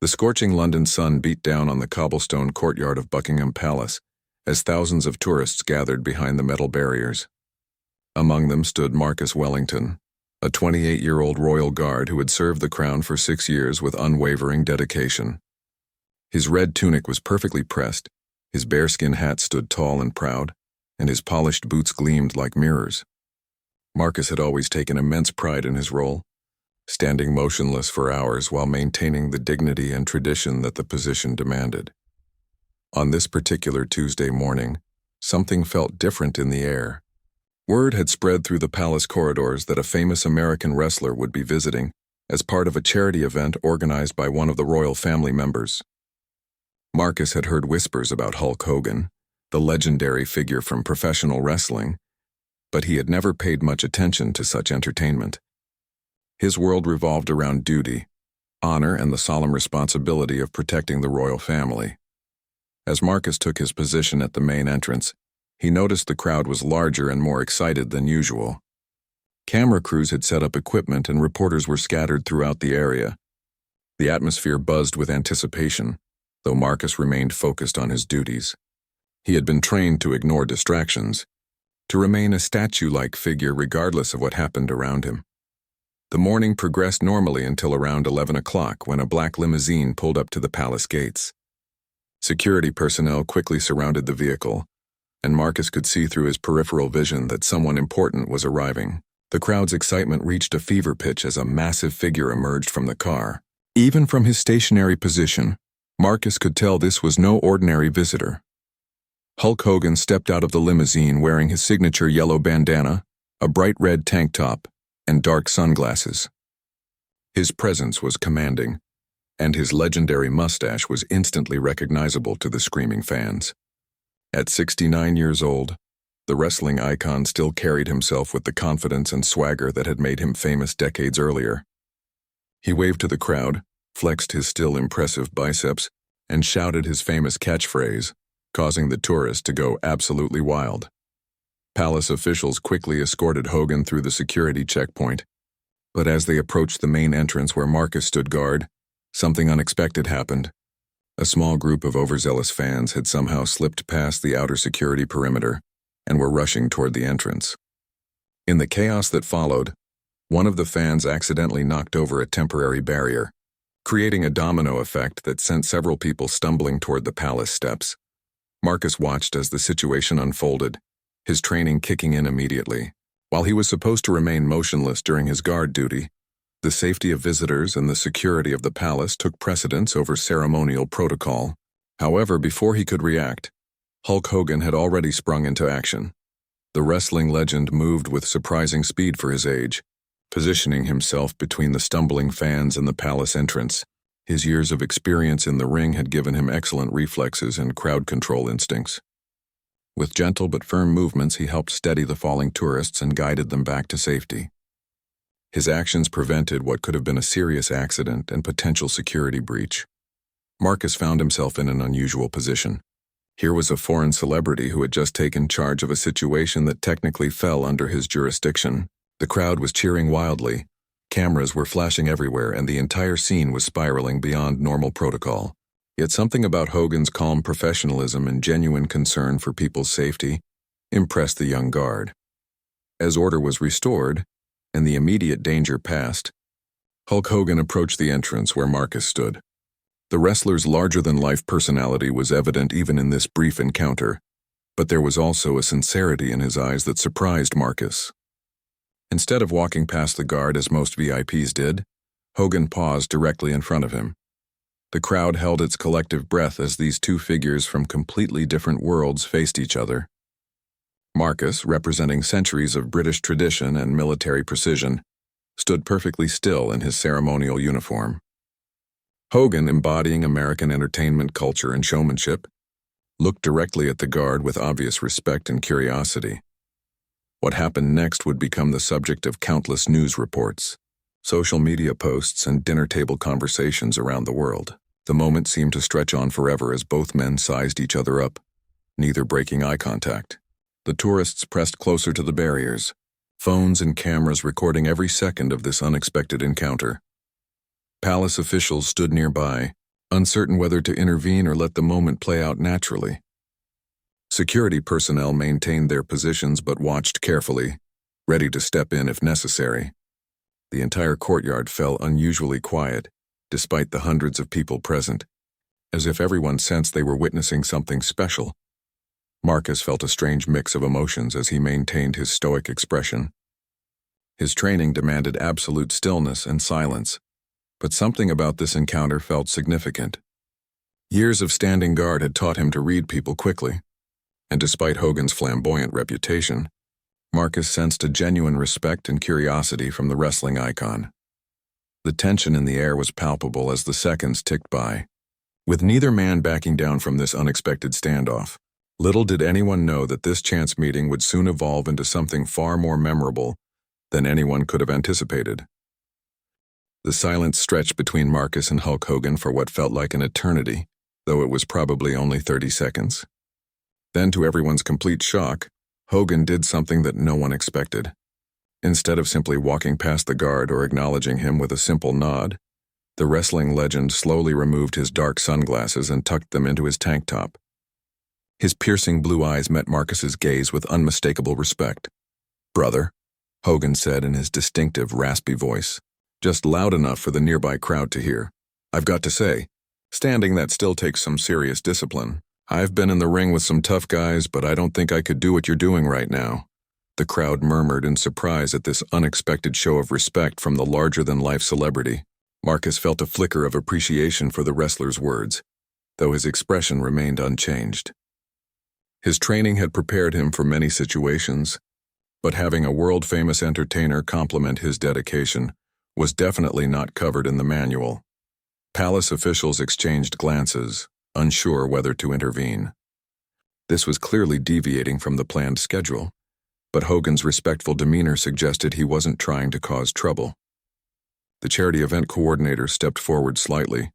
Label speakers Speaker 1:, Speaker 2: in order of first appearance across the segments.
Speaker 1: The scorching London sun beat down on the cobblestone courtyard of Buckingham Palace as thousands of tourists gathered behind the metal barriers. Among them stood Marcus Wellington, a 28-year-old royal guard who had served the crown for 6 years with unwavering dedication. His red tunic was perfectly pressed, his bearskin hat stood tall and proud, and his polished boots gleamed like mirrors. Marcus had always taken immense pride in his role, standing motionless for hours while maintaining the dignity and tradition that the position demanded. On this particular Tuesday morning, something felt different in the air. Word had spread through the palace corridors that a famous American wrestler would be visiting as part of a charity event organized by one of the royal family members. Marcus had heard whispers about Hulk Hogan, the legendary figure from professional wrestling, but he had never paid much attention to such entertainment. His world revolved around duty, honor, and the solemn responsibility of protecting the royal family. As Marcus took his position at the main entrance, he noticed the crowd was larger and more excited than usual. Camera crews had set up equipment and reporters were scattered throughout the area. The atmosphere buzzed with anticipation, though Marcus remained focused on his duties. He had been trained to ignore distractions, to remain a statue-like figure regardless of what happened around him. The morning progressed normally until around 11 o'clock when a black limousine pulled up to the palace gates. Security personnel quickly surrounded the vehicle, and Marcus could see through his peripheral vision that someone important was arriving. The crowd's excitement reached a fever pitch as a massive figure emerged from the car. Even from his stationary position, Marcus could tell this was no ordinary visitor. Hulk Hogan stepped out of the limousine wearing his signature yellow bandana, a bright red tank top, and dark sunglasses. His presence was commanding, and his legendary mustache was instantly recognizable to the screaming fans. At 69 years old, the wrestling icon still carried himself with the confidence and swagger that had made him famous decades earlier. He waved to the crowd, flexed his still impressive biceps, and shouted his famous catchphrase, causing the tourists to go absolutely wild. Palace officials quickly escorted Hogan through the security checkpoint, but as they approached the main entrance where Marcus stood guard, something unexpected happened. A small group of overzealous fans had somehow slipped past the outer security perimeter and were rushing toward the entrance. In the chaos that followed, one of the fans accidentally knocked over a temporary barrier, creating a domino effect that sent several people stumbling toward the palace steps. Marcus watched as the situation unfolded, his training kicking in immediately. While he was supposed to remain motionless during his guard duty, the safety of visitors and the security of the palace took precedence over ceremonial protocol. However, before he could react, Hulk Hogan had already sprung into action. The wrestling legend moved with surprising speed for his age, positioning himself between the stumbling fans and the palace entrance. His years of experience in the ring had given him excellent reflexes and crowd control instincts. With gentle but firm movements, he helped steady the falling tourists and guided them back to safety. His actions prevented what could have been a serious accident and potential security breach. Marcus found himself in an unusual position. Here was a foreign celebrity who had just taken charge of a situation that technically fell under his jurisdiction. The crowd was cheering wildly, cameras were flashing everywhere, and the entire scene was spiraling beyond normal protocol. Yet something about Hogan's calm professionalism and genuine concern for people's safety impressed the young guard. As order was restored, and the immediate danger passed, Hulk Hogan approached the entrance where Marcus stood. The wrestler's larger-than-life personality was evident even in this brief encounter, but there was also a sincerity in his eyes that surprised Marcus. Instead of walking past the guard as most VIPs did, Hogan paused directly in front of him. The crowd held its collective breath as these two figures from completely different worlds faced each other. Marcus, representing centuries of British tradition and military precision, stood perfectly still in his ceremonial uniform. Hogan, embodying American entertainment culture and showmanship, looked directly at the guard with obvious respect and curiosity. What happened next would become the subject of countless news reports, social media posts, and dinner-table conversations around the world. The moment seemed to stretch on forever as both men sized each other up, neither breaking eye contact. The tourists pressed closer to the barriers, phones and cameras recording every second of this unexpected encounter. Palace officials stood nearby, uncertain whether to intervene or let the moment play out naturally. Security personnel maintained their positions but watched carefully, ready to step in if necessary. The entire courtyard fell unusually quiet, despite the hundreds of people present, as if everyone sensed they were witnessing something special. Marcus felt a strange mix of emotions as he maintained his stoic expression. His training demanded absolute stillness and silence, but something about this encounter felt significant. Years of standing guard had taught him to read people quickly, and despite Hogan's flamboyant reputation, Marcus sensed a genuine respect and curiosity from the wrestling icon. The tension in the air was palpable as the seconds ticked by. With neither man backing down from this unexpected standoff, little did anyone know that this chance meeting would soon evolve into something far more memorable than anyone could have anticipated. The silence stretched between Marcus and Hulk Hogan for what felt like an eternity, though it was probably only 30 seconds. Then, to everyone's complete shock, Hogan did something that no one expected. Instead of simply walking past the guard or acknowledging him with a simple nod, the wrestling legend slowly removed his dark sunglasses and tucked them into his tank top. His piercing blue eyes met Marcus's gaze with unmistakable respect. "Brother," Hogan said in his distinctive, raspy voice, just loud enough for the nearby crowd to hear, "I've got to say, standing that still takes some serious discipline. I've been in the ring with some tough guys, but I don't think I could do what you're doing right now." The crowd murmured in surprise at this unexpected show of respect from the larger-than-life celebrity. Marcus felt a flicker of appreciation for the wrestler's words, though his expression remained unchanged. His training had prepared him for many situations, but having a world-famous entertainer compliment his dedication was definitely not covered in the manual. Palace officials exchanged glances, unsure whether to intervene. This was clearly deviating from the planned schedule, but Hogan's respectful demeanor suggested he wasn't trying to cause trouble. The charity event coordinator stepped forward slightly,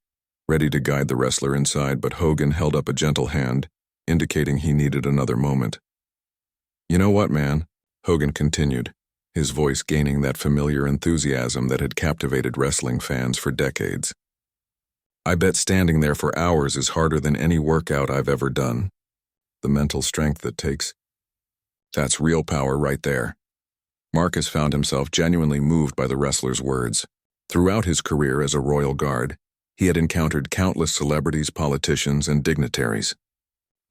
Speaker 1: ready to guide the wrestler inside, but Hogan held up a gentle hand, indicating he needed another moment. "You know what, man?" Hogan continued, his voice gaining that familiar enthusiasm that had captivated wrestling fans for decades. "I bet standing there for hours is harder than any workout I've ever done. The mental strength it takes. That's real power right there." Marcus found himself genuinely moved by the wrestler's words. Throughout his career as a royal guard, he had encountered countless celebrities, politicians, and dignitaries.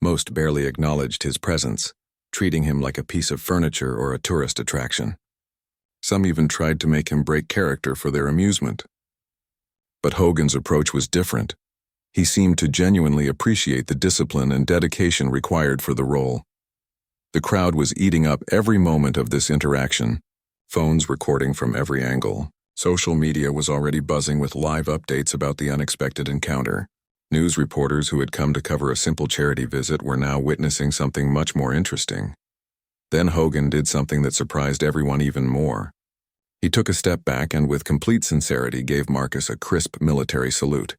Speaker 1: Most barely acknowledged his presence, treating him like a piece of furniture or a tourist attraction. Some even tried to make him break character for their amusement. But Hogan's approach was different. He seemed to genuinely appreciate the discipline and dedication required for the role. The crowd was eating up every moment of this interaction, phones recording from every angle. Social media was already buzzing with live updates about the unexpected encounter. News reporters who had come to cover a simple charity visit were now witnessing something much more interesting. Then Hogan did something that surprised everyone even more. He took a step back and with complete sincerity gave Marcus a crisp military salute.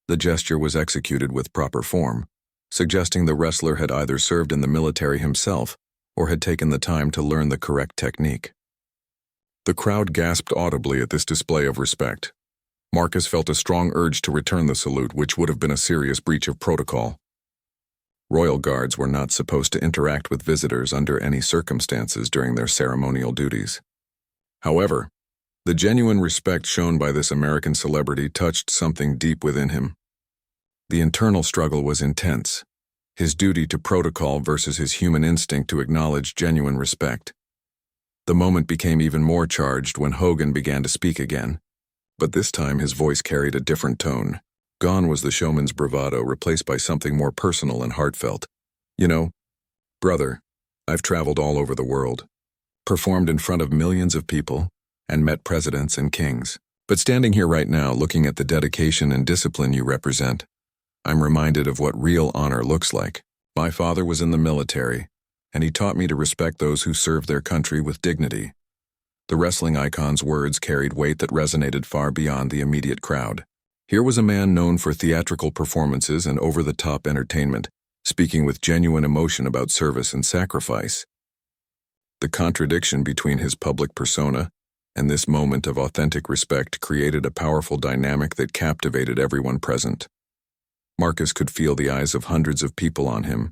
Speaker 1: The gesture was executed with proper form, suggesting the wrestler had either served in the military himself or had taken the time to learn the correct technique. The crowd gasped audibly at this display of respect. Marcus felt a strong urge to return the salute, which would have been a serious breach of protocol. Royal guards were not supposed to interact with visitors under any circumstances during their ceremonial duties. However, the genuine respect shown by this American celebrity touched something deep within him. The internal struggle was intense, his duty to protocol versus his human instinct to acknowledge genuine respect. The moment became even more charged when Hogan began to speak again, but this time his voice carried a different tone. Gone was the showman's bravado, replaced by something more personal and heartfelt. "You know, brother, I've traveled all over the world, performed in front of millions of people, and met presidents and kings. But standing here right now, looking at the dedication and discipline you represent, I'm reminded of what real honor looks like. My father was in the military, and he taught me to respect those who serve their country with dignity." The wrestling icon's words carried weight that resonated far beyond the immediate crowd. Here was a man known for theatrical performances and over-the-top entertainment, speaking with genuine emotion about service and sacrifice. The contradiction between his public persona and this moment of authentic respect created a powerful dynamic that captivated everyone present. Marcus could feel the eyes of hundreds of people on him,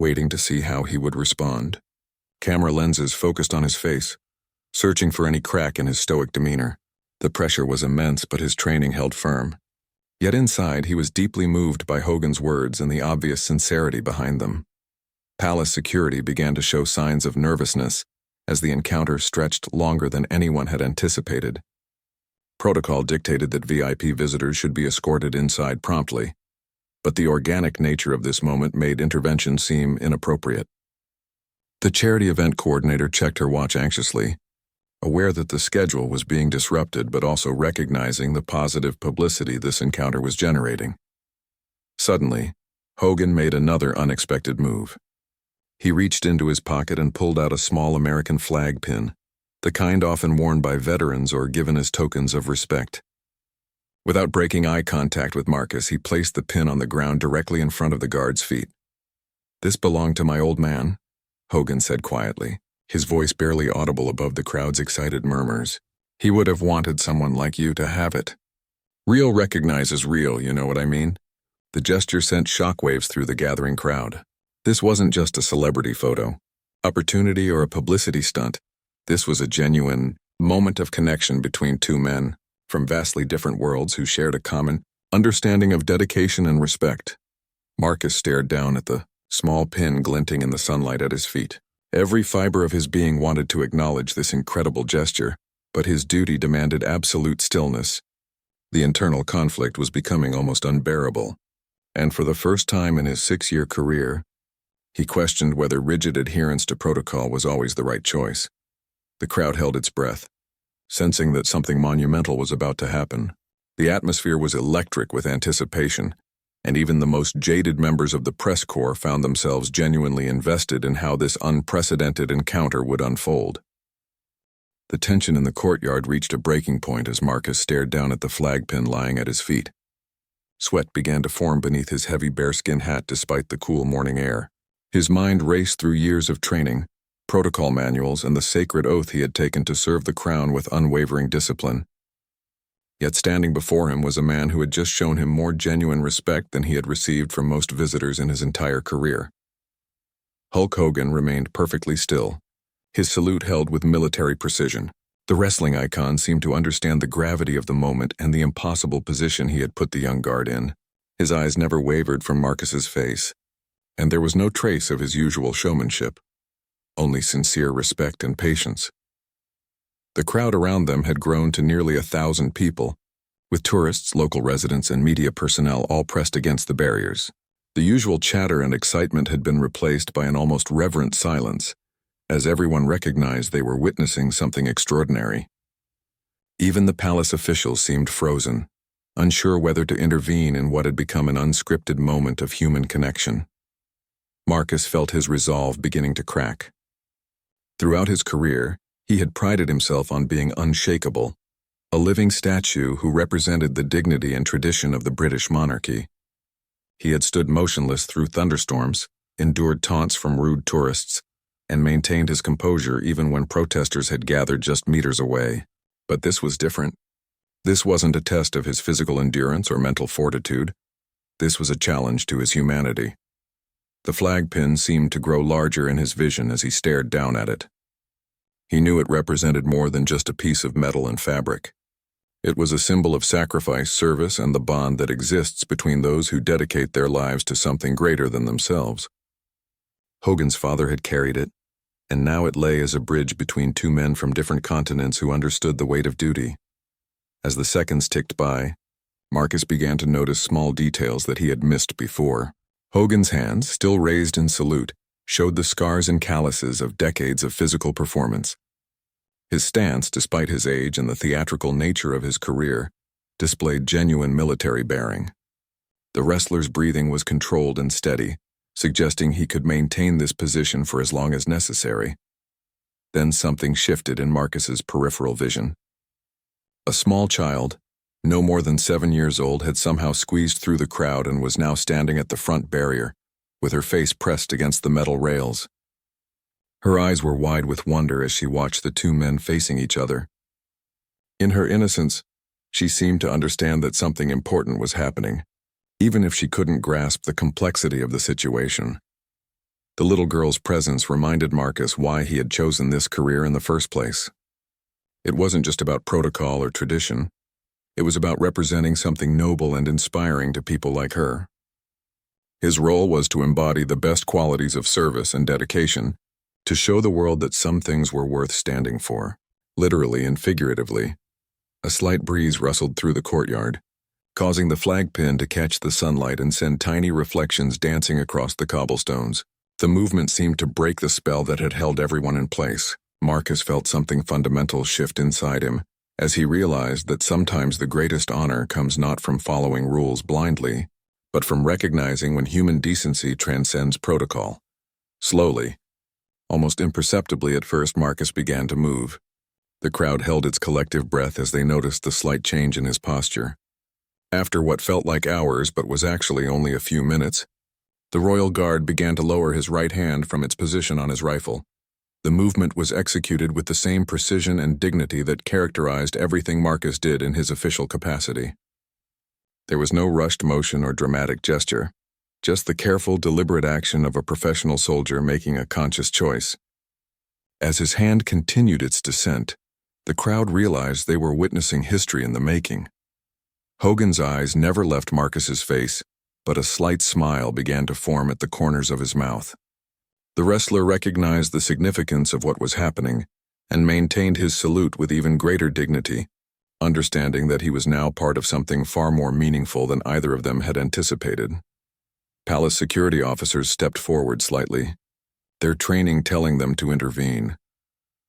Speaker 1: waiting to see how he would respond. Camera lenses focused on his face, searching for any crack in his stoic demeanor. The pressure was immense, but his training held firm. Yet inside, he was deeply moved by Hogan's words and the obvious sincerity behind them. Palace security began to show signs of nervousness as the encounter stretched longer than anyone had anticipated. Protocol dictated that VIP visitors should be escorted inside promptly, but the organic nature of this moment made intervention seem inappropriate. The charity event coordinator checked her watch anxiously, aware that the schedule was being disrupted but also recognizing the positive publicity this encounter was generating. Suddenly, Hogan made another unexpected move. He reached into his pocket and pulled out a small American flag pin, the kind often worn by veterans or given as tokens of respect. Without breaking eye contact with Marcus, he placed the pin on the ground directly in front of the guard's feet. "This belonged to my old man," Hogan said quietly, his voice barely audible above the crowd's excited murmurs. "He would have wanted someone like you to have it. Real recognizes real, you know what I mean?" The gesture sent shockwaves through the gathering crowd. This wasn't just a celebrity photo, opportunity, or a publicity stunt. This was a genuine moment of connection between two men from vastly different worlds who shared a common understanding of dedication and respect. Marcus stared down at the small pin glinting in the sunlight at his feet. Every fiber of his being wanted to acknowledge this incredible gesture, but his duty demanded absolute stillness. The internal conflict was becoming almost unbearable, and for the first time in his 6-year career, he questioned whether rigid adherence to protocol was always the right choice. The crowd held its breath, sensing that something monumental was about to happen. The atmosphere was electric with anticipation, and even the most jaded members of the press corps found themselves genuinely invested in how this unprecedented encounter would unfold. The tension in the courtyard reached a breaking point as Marcus stared down at the flag pin lying at his feet. Sweat began to form beneath his heavy bearskin hat despite the cool morning air. His mind raced through years of training, protocol manuals, and the sacred oath he had taken to serve the crown with unwavering discipline. Yet standing before him was a man who had just shown him more genuine respect than he had received from most visitors in his entire career. Hulk Hogan remained perfectly still, his salute held with military precision. The wrestling icon seemed to understand the gravity of the moment and the impossible position he had put the young guard in. His eyes never wavered from Marcus's face, and there was no trace of his usual showmanship, only sincere respect and patience. The crowd around them had grown to nearly 1,000 people, with tourists, local residents, and media personnel all pressed against the barriers. The usual chatter and excitement had been replaced by an almost reverent silence, as everyone recognized they were witnessing something extraordinary. Even the palace officials seemed frozen, unsure whether to intervene in what had become an unscripted moment of human connection. Marcus felt his resolve beginning to crack. Throughout his career, he had prided himself on being unshakable, a living statue who represented the dignity and tradition of the British monarchy. He had stood motionless through thunderstorms, endured taunts from rude tourists, and maintained his composure even when protesters had gathered just meters away. But this was different. This wasn't a test of his physical endurance or mental fortitude. This was a challenge to his humanity. The flag pin seemed to grow larger in his vision as he stared down at it. He knew it represented more than just a piece of metal and fabric. It was a symbol of sacrifice, service, and the bond that exists between those who dedicate their lives to something greater than themselves. Hogan's father had carried it, and now it lay as a bridge between two men from different continents who understood the weight of duty. As the seconds ticked by, Marcus began to notice small details that he had missed before. Hogan's hands, still raised in salute, showed the scars and calluses of decades of physical performance. His stance, despite his age and the theatrical nature of his career, displayed genuine military bearing. The wrestler's breathing was controlled and steady, suggesting he could maintain this position for as long as necessary. Then something shifted in Marcus's peripheral vision. A small child, no more than 7 years old, had somehow squeezed through the crowd and was now standing at the front barrier, with her face pressed against the metal rails. Her eyes were wide with wonder as she watched the two men facing each other. In her innocence, she seemed to understand that something important was happening, even if she couldn't grasp the complexity of the situation. The little girl's presence reminded Marcus why he had chosen this career in the first place. It wasn't just about protocol or tradition. It was about representing something noble and inspiring to people like her. His role was to embody the best qualities of service and dedication, to show the world that some things were worth standing for. Literally and figuratively, a slight breeze rustled through the courtyard, causing the flag pin to catch the sunlight and send tiny reflections dancing across the cobblestones. The movement seemed to break the spell that had held everyone in place. Marcus felt something fundamental shift inside him, as he realized that sometimes the greatest honor comes not from following rules blindly, but from recognizing when human decency transcends protocol. Slowly, almost imperceptibly at first, Marcus began to move. The crowd held its collective breath as they noticed the slight change in his posture. After what felt like hours but was actually only a few minutes, the royal guard began to lower his right hand from its position on his rifle. The movement was executed with the same precision and dignity that characterized everything Marcus did in his official capacity. There was no rushed motion or dramatic gesture, just the careful, deliberate action of a professional soldier making a conscious choice. As his hand continued its descent, the crowd realized they were witnessing history in the making. Hogan's eyes never left Marcus's face, but a slight smile began to form at the corners of his mouth. The wrestler recognized the significance of what was happening and maintained his salute with even greater dignity, understanding that he was now part of something far more meaningful than either of them had anticipated. Palace security officers stepped forward slightly, their training telling them to intervene.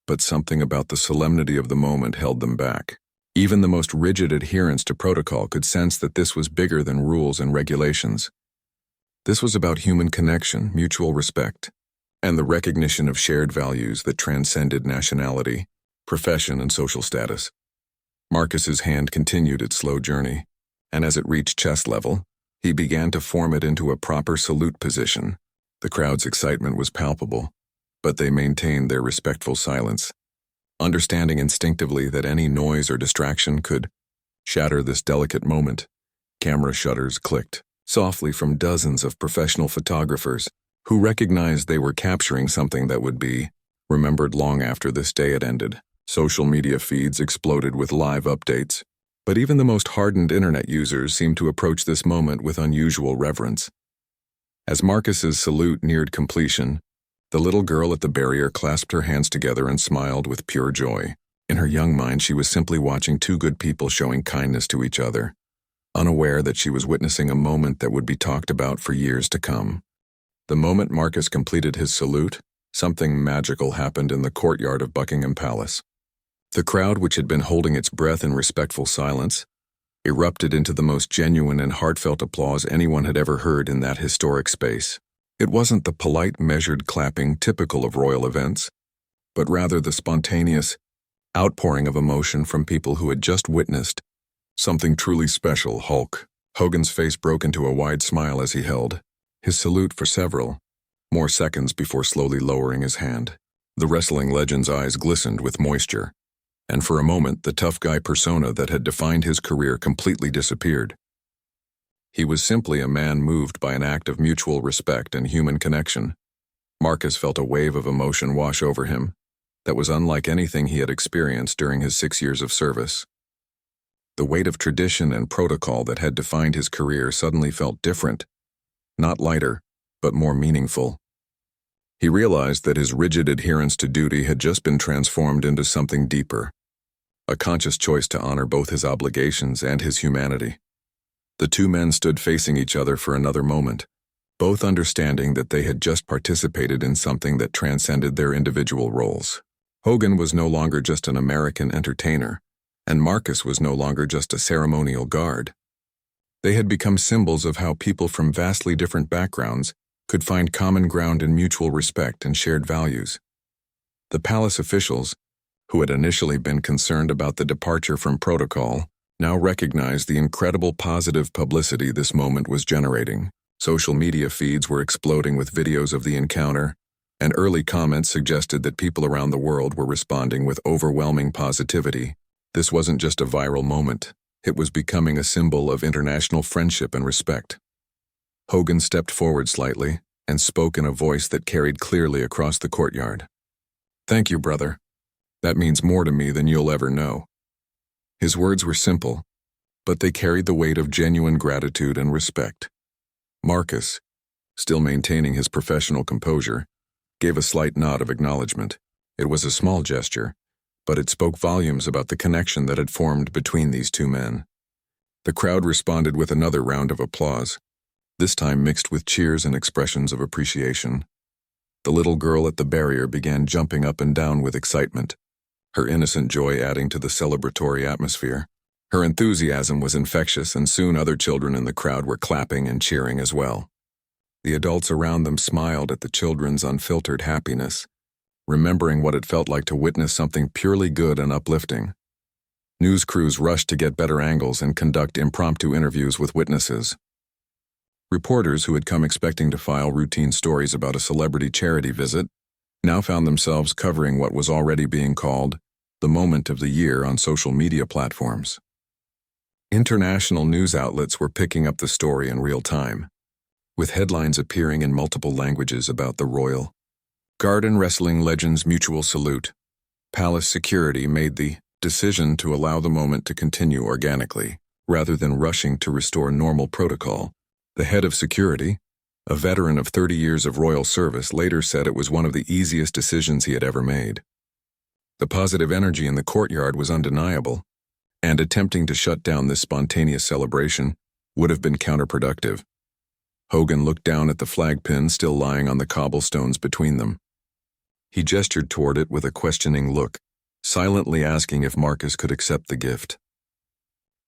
Speaker 1: But something about the solemnity of the moment held them back. Even the most rigid adherents to protocol could sense that this was bigger than rules and regulations. This was about human connection, mutual respect, and the recognition of shared values that transcended nationality, profession, and social status. Marcus's hand continued its slow journey, and as it reached chest level, he began to form it into a proper salute position. The crowd's excitement was palpable, but they maintained their respectful silence, understanding instinctively that any noise or distraction could shatter this delicate moment. Camera shutters clicked softly from dozens of professional photographers who recognized they were capturing something that would be remembered long after this day had ended. Social media feeds exploded with live updates, but even the most hardened internet users seemed to approach this moment with unusual reverence. As Marcus's salute neared completion, the little girl at the barrier clasped her hands together and smiled with pure joy. In her young mind, she was simply watching two good people showing kindness to each other, unaware that she was witnessing a moment that would be talked about for years to come. The moment Marcus completed his salute, something magical happened in the courtyard of Buckingham Palace. The crowd, which had been holding its breath in respectful silence, erupted into the most genuine and heartfelt applause anyone had ever heard in that historic space. It wasn't the polite, measured clapping typical of royal events, but rather the spontaneous outpouring of emotion from people who had just witnessed something truly special. Hogan's face broke into a wide smile as he held his salute for several more seconds before slowly lowering his hand. The wrestling legend's eyes glistened with moisture, and for a moment the tough guy persona that had defined his career completely disappeared. He was simply a man moved by an act of mutual respect and human connection. Marcus felt a wave of emotion wash over him that was unlike anything he had experienced during his 6 years of service. The weight of tradition and protocol that had defined his career suddenly felt different, not lighter, but more meaningful. He realized that his rigid adherence to duty had just been transformed into something deeper, a conscious choice to honor both his obligations and his humanity. The two men stood facing each other for another moment, both understanding that they had just participated in something that transcended their individual roles. Hogan was no longer just an American entertainer, and Marcus was no longer just a ceremonial guard. They had become symbols of how people from vastly different backgrounds could find common ground in mutual respect and shared values. The palace officials, who had initially been concerned about the departure from protocol, now recognized the incredible positive publicity this moment was generating. Social media feeds were exploding with videos of the encounter, and early comments suggested that people around the world were responding with overwhelming positivity. This wasn't just a viral moment. It was becoming a symbol of international friendship and respect. Hogan stepped forward slightly and spoke in a voice that carried clearly across the courtyard. "Thank you, brother. That means more to me than you'll ever know." His words were simple, but they carried the weight of genuine gratitude and respect. Marcus, still maintaining his professional composure, gave a slight nod of acknowledgement. It was a small gesture, but it spoke volumes about the connection that had formed between these two men. The crowd responded with another round of applause, this time mixed with cheers and expressions of appreciation. The little girl at the barrier began jumping up and down with excitement, her innocent joy adding to the celebratory atmosphere. Her enthusiasm was infectious, and soon other children in the crowd were clapping and cheering as well. The adults around them smiled at the children's unfiltered happiness, remembering what it felt like to witness something purely good and uplifting. News crews rushed to get better angles and conduct impromptu interviews with witnesses. Reporters who had come expecting to file routine stories about a celebrity charity visit now found themselves covering what was already being called the moment of the year on social media platforms. International news outlets were picking up the story in real time, with headlines appearing in multiple languages about the royal Garden wrestling legend's mutual salute. Palace security made the decision to allow the moment to continue organically, rather than rushing to restore normal protocol. The head of security, a veteran of 30 years of royal service, later said it was one of the easiest decisions he had ever made. The positive energy in the courtyard was undeniable, and attempting to shut down this spontaneous celebration would have been counterproductive. Hogan looked down at the flag pin still lying on the cobblestones between them. He gestured toward it with a questioning look, silently asking if Marcus could accept the gift.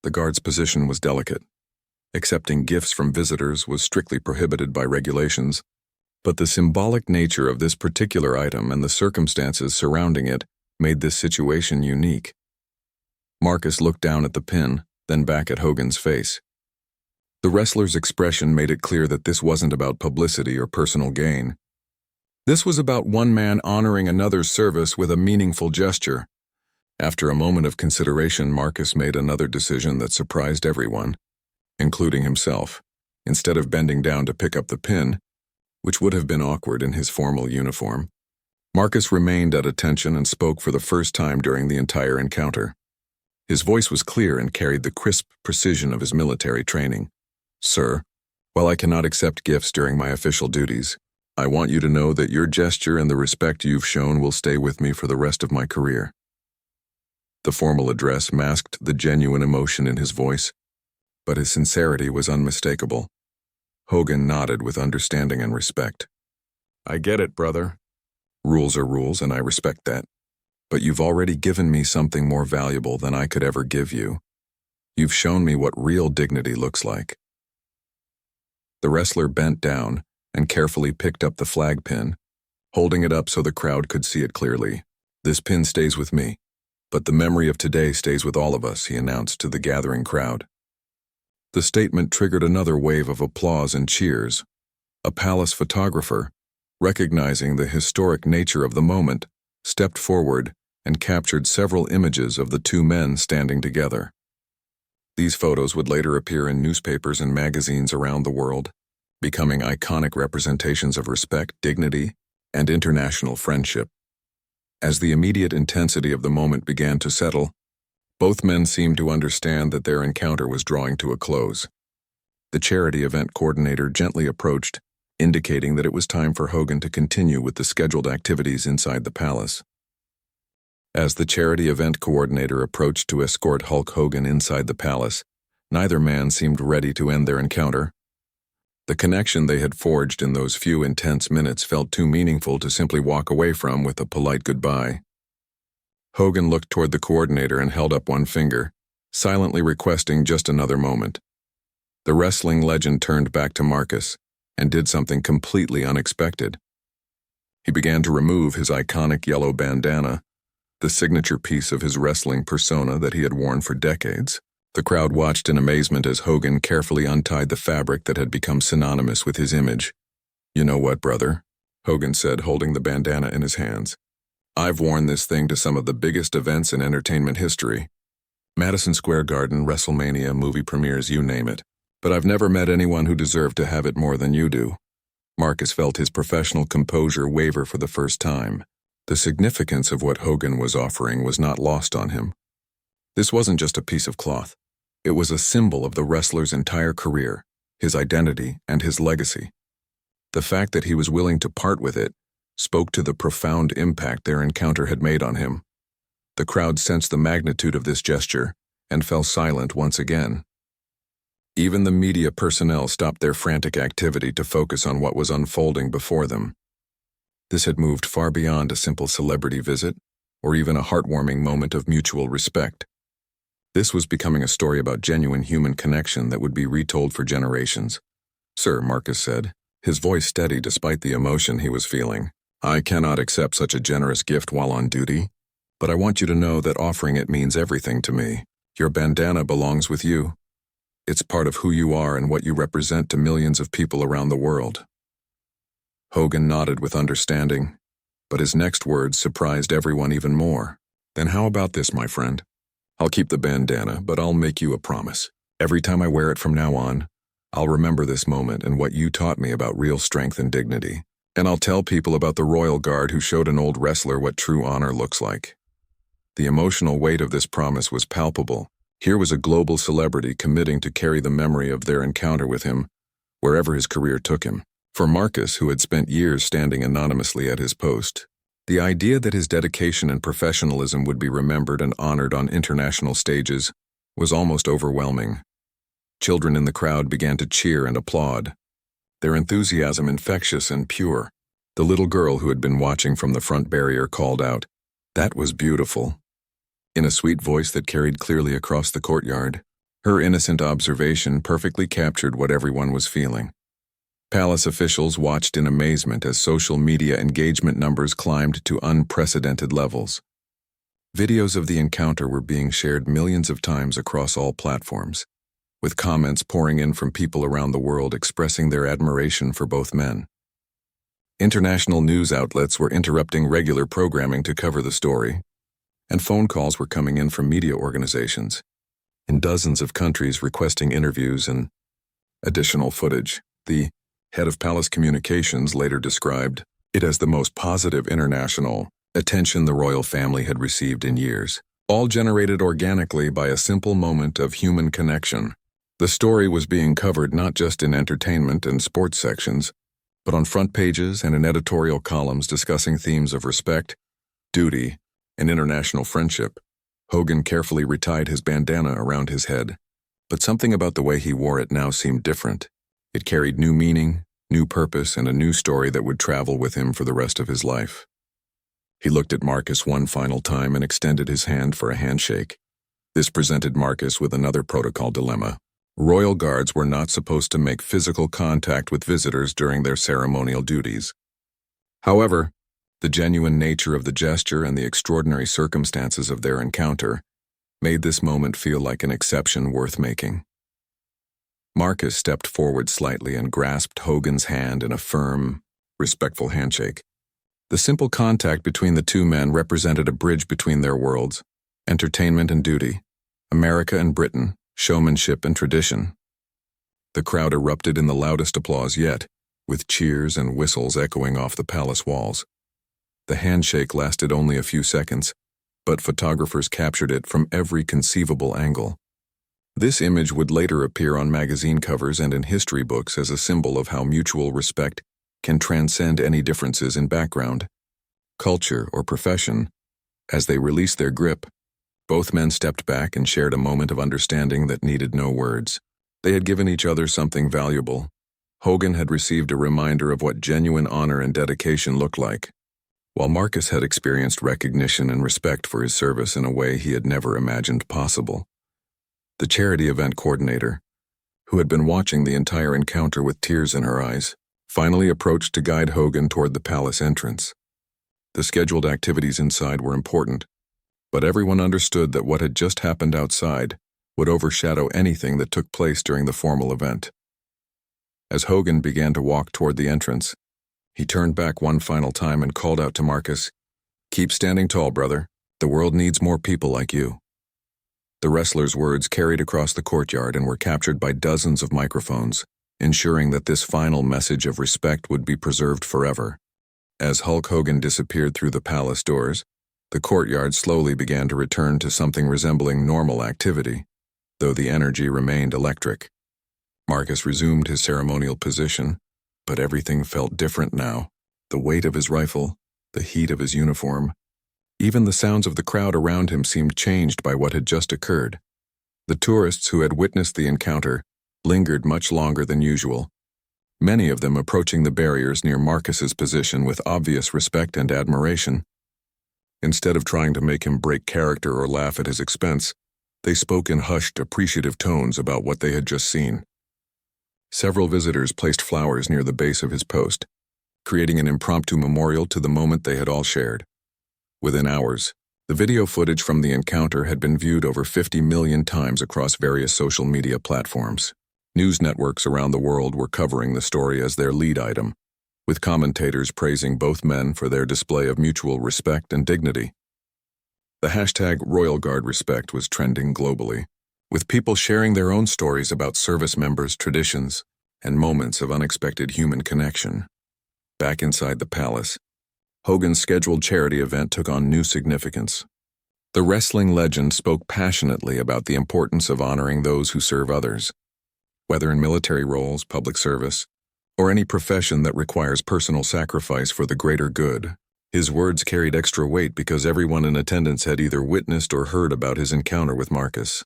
Speaker 1: The guard's position was delicate. Accepting gifts from visitors was strictly prohibited by regulations, but the symbolic nature of this particular item and the circumstances surrounding it made this situation unique. Marcus looked down at the pin, then back at Hogan's face. The wrestler's expression made it clear that this wasn't about publicity or personal gain. This was about one man honoring another's service with a meaningful gesture. After a moment of consideration, Marcus made another decision that surprised everyone, including himself. Instead of bending down to pick up the pin, which would have been awkward in his formal uniform, Marcus remained at attention and spoke for the first time during the entire encounter. His voice was clear and carried the crisp precision of his military training. "Sir, while I cannot accept gifts during my official duties, I want you to know that your gesture and the respect you've shown will stay with me for the rest of my career." The formal address masked the genuine emotion in his voice, but his sincerity was unmistakable. Hogan nodded with understanding and respect. "I get it, brother. Rules are rules, and I respect that. But you've already given me something more valuable than I could ever give you. You've shown me what real dignity looks like." The wrestler bent down and carefully picked up the flag pin, holding it up so the crowd could see it clearly. "This pin stays with me, but the memory of today stays with all of us," he announced to the gathering crowd. The statement triggered another wave of applause and cheers. A palace photographer, recognizing the historic nature of the moment, stepped forward and captured several images of the two men standing together. These photos would later appear in newspapers and magazines around the world, becoming iconic representations of respect, dignity, and international friendship. As the immediate intensity of the moment began to settle, both men seemed to understand that their encounter was drawing to a close. The charity event coordinator gently approached, indicating that it was time for Hogan to continue with the scheduled activities inside the palace. As the charity event coordinator approached to escort Hulk Hogan inside the palace, neither man seemed ready to end their encounter. The connection they had forged in those few intense minutes felt too meaningful to simply walk away from with a polite goodbye. Hogan looked toward the coordinator and held up one finger, silently requesting just another moment. The wrestling legend turned back to Marcus and did something completely unexpected. He began to remove his iconic yellow bandana, the signature piece of his wrestling persona that he had worn for decades. The crowd watched in amazement as Hogan carefully untied the fabric that had become synonymous with his image. "You know what, brother?" Hogan said, holding the bandana in his hands. "I've worn this thing to some of the biggest events in entertainment history. Madison Square Garden, WrestleMania, movie premieres, you name it. but I've never met anyone who deserved to have it more than you do." Marcus felt his professional composure waver for the first time. The significance of what Hogan was offering was not lost on him. This wasn't just a piece of cloth. It was a symbol of the wrestler's entire career, his identity, and his legacy. The fact that he was willing to part with it spoke to the profound impact their encounter had made on him. The crowd sensed the magnitude of this gesture and fell silent once again. Even the media personnel stopped their frantic activity to focus on what was unfolding before them. This had moved far beyond a simple celebrity visit, or even a heartwarming moment of mutual respect. This was becoming a story about genuine human connection that would be retold for generations. "Sir," Marcus said, his voice steady despite the emotion he was feeling, "I cannot accept such a generous gift while on duty, but I want you to know that offering it means everything to me. Your bandana belongs with you. It's part of who you are and what you represent to millions of people around the world." Hogan nodded with understanding, but his next words surprised everyone even more. "Then how about this, my friend? I'll keep the bandana, but I'll make you a promise. Every time I wear it from now on, I'll remember this moment and what you taught me about real strength and dignity. And I'll tell people about the royal guard who showed an old wrestler what true honor looks like." The emotional weight of this promise was palpable. Here was a global celebrity committing to carry the memory of their encounter with him, wherever his career took him. For Marcus, who had spent years standing anonymously at his post, the idea that his dedication and professionalism would be remembered and honored on international stages was almost overwhelming. Children in the crowd began to cheer and applaud, their enthusiasm infectious and pure. The little girl who had been watching from the front barrier called out, "That was beautiful," in a sweet voice that carried clearly across the courtyard. Her innocent observation perfectly captured what everyone was feeling. Palace officials watched in amazement as social media engagement numbers climbed to unprecedented levels. Videos of the encounter were being shared millions of times across all platforms, with comments pouring in from people around the world expressing their admiration for both men. International news outlets were interrupting regular programming to cover the story, and phone calls were coming in from media organizations in dozens of countries requesting interviews and additional footage. The head of Palace Communications later described it as the most positive international attention the royal family had received in years, all generated organically by a simple moment of human connection. The story was being covered not just in entertainment and sports sections, but on front pages and in editorial columns discussing themes of respect, duty, and international friendship. Hogan carefully retied his bandana around his head, but something about the way he wore it now seemed different. It carried new meaning, new purpose, and a new story that would travel with him for the rest of his life. He looked at Marcus one final time and extended his hand for a handshake. This presented Marcus with another protocol dilemma. Royal guards were not supposed to make physical contact with visitors during their ceremonial duties. However, the genuine nature of the gesture and the extraordinary circumstances of their encounter made this moment feel like an exception worth making. Marcus stepped forward slightly and grasped Hogan's hand in a firm, respectful handshake. The simple contact between the two men represented a bridge between their worlds, entertainment and duty, America and Britain, showmanship and tradition. The crowd erupted in the loudest applause yet, with cheers and whistles echoing off the palace walls. The handshake lasted only a few seconds, but photographers captured it from every conceivable angle. This image would later appear on magazine covers and in history books as a symbol of how mutual respect can transcend any differences in background, culture, or profession. As they released their grip, both men stepped back and shared a moment of understanding that needed no words. They had given each other something valuable. Hogan had received a reminder of what genuine honor and dedication looked like, while Marcus had experienced recognition and respect for his service in a way he had never imagined possible. The charity event coordinator, who had been watching the entire encounter with tears in her eyes, finally approached to guide Hogan toward the palace entrance. The scheduled activities inside were important, but everyone understood that what had just happened outside would overshadow anything that took place during the formal event. As Hogan began to walk toward the entrance, he turned back one final time and called out to Marcus, "Keep standing tall, brother. The world needs more people like you." The wrestler's words carried across the courtyard and were captured by dozens of microphones, ensuring that this final message of respect would be preserved forever. As Hulk Hogan disappeared through the palace doors, the courtyard slowly began to return to something resembling normal activity, though the energy remained electric. Marcus resumed his ceremonial position, but everything felt different now. The weight of his rifle, the heat of his uniform, even the sounds of the crowd around him seemed changed by what had just occurred. The tourists who had witnessed the encounter lingered much longer than usual, many of them approaching the barriers near Marcus's position with obvious respect and admiration. Instead of trying to make him break character or laugh at his expense, they spoke in hushed, appreciative tones about what they had just seen. Several visitors placed flowers near the base of his post, creating an impromptu memorial to the moment they had all shared. Within hours, the video footage from the encounter had been viewed over 50 million times across various social media platforms. News networks around the world were covering the story as their lead item, with commentators praising both men for their display of mutual respect and dignity. The hashtag #RoyalGuardRespect was trending globally, with people sharing their own stories about service members' traditions and moments of unexpected human connection. Back inside the palace, Hogan's scheduled charity event took on new significance. The wrestling legend spoke passionately about the importance of honoring those who serve others, whether in military roles, public service, or any profession that requires personal sacrifice for the greater good. His words carried extra weight because everyone in attendance had either witnessed or heard about his encounter with Marcus.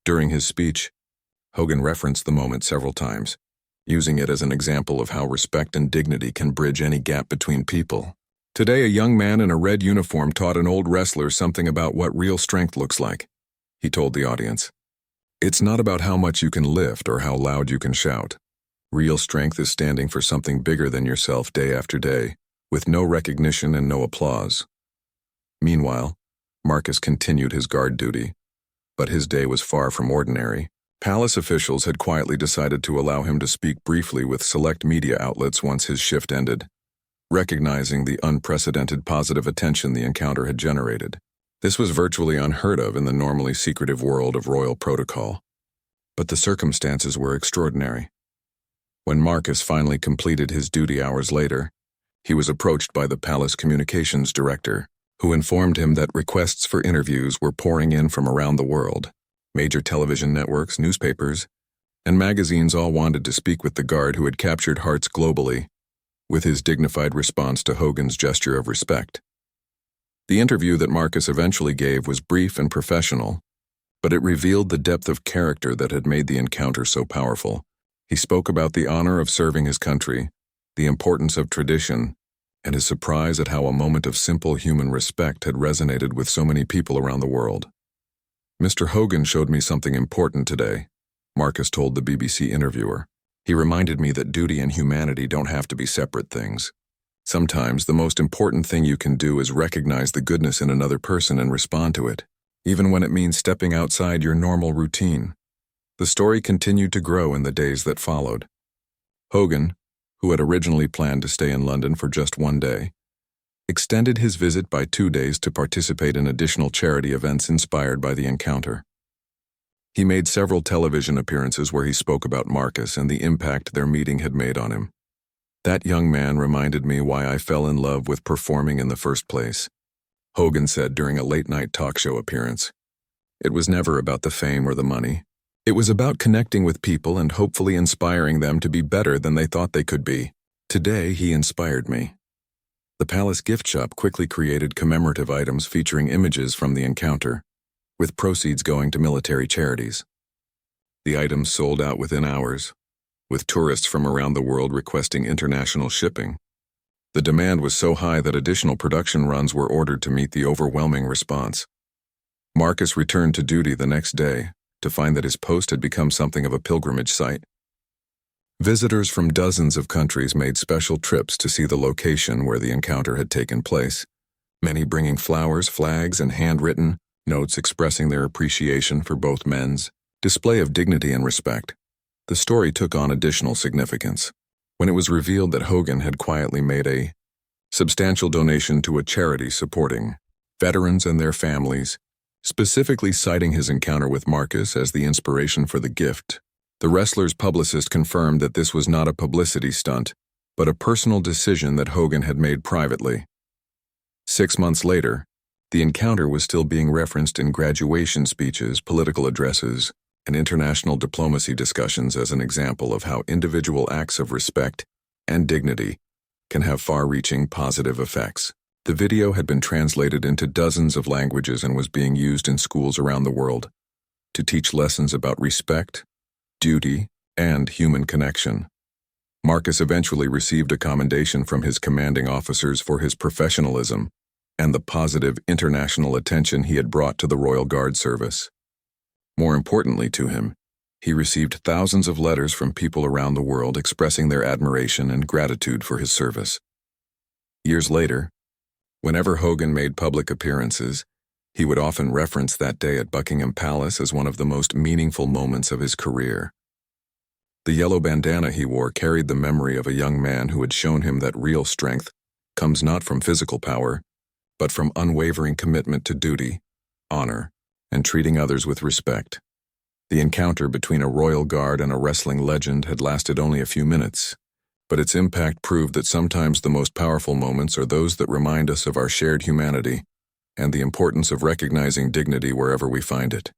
Speaker 1: During his speech, Hogan referenced the moment several times, using it as an example of how respect and dignity can bridge any gap between people. Today, a young man in a red uniform taught an old wrestler something about what real strength looks like, he told the audience. It's not about how much you can lift or how loud you can shout. Real strength is standing for something bigger than yourself day after day, with no recognition and no applause. Meanwhile, Marcus continued his guard duty, but his day was far from ordinary. Palace officials had quietly decided to allow him to speak briefly with select media outlets once his shift ended, recognizing the unprecedented positive attention the encounter had generated. This was virtually unheard of in the normally secretive world of royal protocol. But the circumstances were extraordinary. When Marcus finally completed his duty hours later, he was approached by the palace communications director, who informed him that requests for interviews were pouring in from around the world. Major television networks, newspapers, and magazines all wanted to speak with the guard who had captured hearts globally, with his dignified response to Hogan's gesture of respect. The interview that Marcus eventually gave was brief and professional, but it revealed the depth of character that had made the encounter so powerful. He spoke about the honor of serving his country, the importance of tradition, and his surprise at how a moment of simple human respect had resonated with so many people around the world. Mr. Hogan showed me something important today, Marcus told the BBC interviewer. He reminded me that duty and humanity don't have to be separate things. Sometimes the most important thing you can do is recognize the goodness in another person and respond to it, even when it means stepping outside your normal routine. The story continued to grow in the days that followed. Hogan, who had originally planned to stay in London for just one day, extended his visit by 2 days to participate in additional charity events inspired by the encounter. He made several television appearances where he spoke about Marcus and the impact their meeting had made on him. That young man reminded me why I fell in love with performing in the first place, Hogan said during a late-night talk show appearance. It was never about the fame or the money. It was about connecting with people and hopefully inspiring them to be better than they thought they could be. Today, he inspired me. The Palace gift shop quickly created commemorative items featuring images from the encounter, with proceeds going to military charities. The items sold out within hours, with tourists from around the world requesting international shipping. The demand was so high that additional production runs were ordered to meet the overwhelming response. Marcus returned to duty the next day to find that his post had become something of a pilgrimage site. Visitors from dozens of countries made special trips to see the location where the encounter had taken place, many bringing flowers, flags, and handwritten notes expressing their appreciation for both men's display of dignity and respect. The story took on additional significance when it was revealed that Hogan had quietly made a substantial donation to a charity supporting veterans and their families specifically citing his encounter with Marcus as the inspiration for the gift. The wrestler's publicist confirmed that this was not a publicity stunt, but a personal decision that Hogan had made privately. 6 months later, the encounter was still being referenced in graduation speeches, political addresses, and international diplomacy discussions as an example of how individual acts of respect and dignity can have far-reaching positive effects. The video had been translated into dozens of languages and was being used in schools around the world to teach lessons about respect, duty, and human connection. Marcus eventually received a commendation from his commanding officers for his professionalism and the positive international attention he had brought to the Royal Guard service. More importantly to him, he received thousands of letters from people around the world expressing their admiration and gratitude for his service. Years later, whenever Hogan made public appearances, he would often reference that day at Buckingham Palace as one of the most meaningful moments of his career. The yellow bandana he wore carried the memory of a young man who had shown him that real strength comes not from physical power, but from unwavering commitment to duty, honor, and treating others with respect. The encounter between a royal guard and a wrestling legend had lasted only a few minutes, but its impact proved that sometimes the most powerful moments are those that remind us of our shared humanity and the importance of recognizing dignity wherever we find it.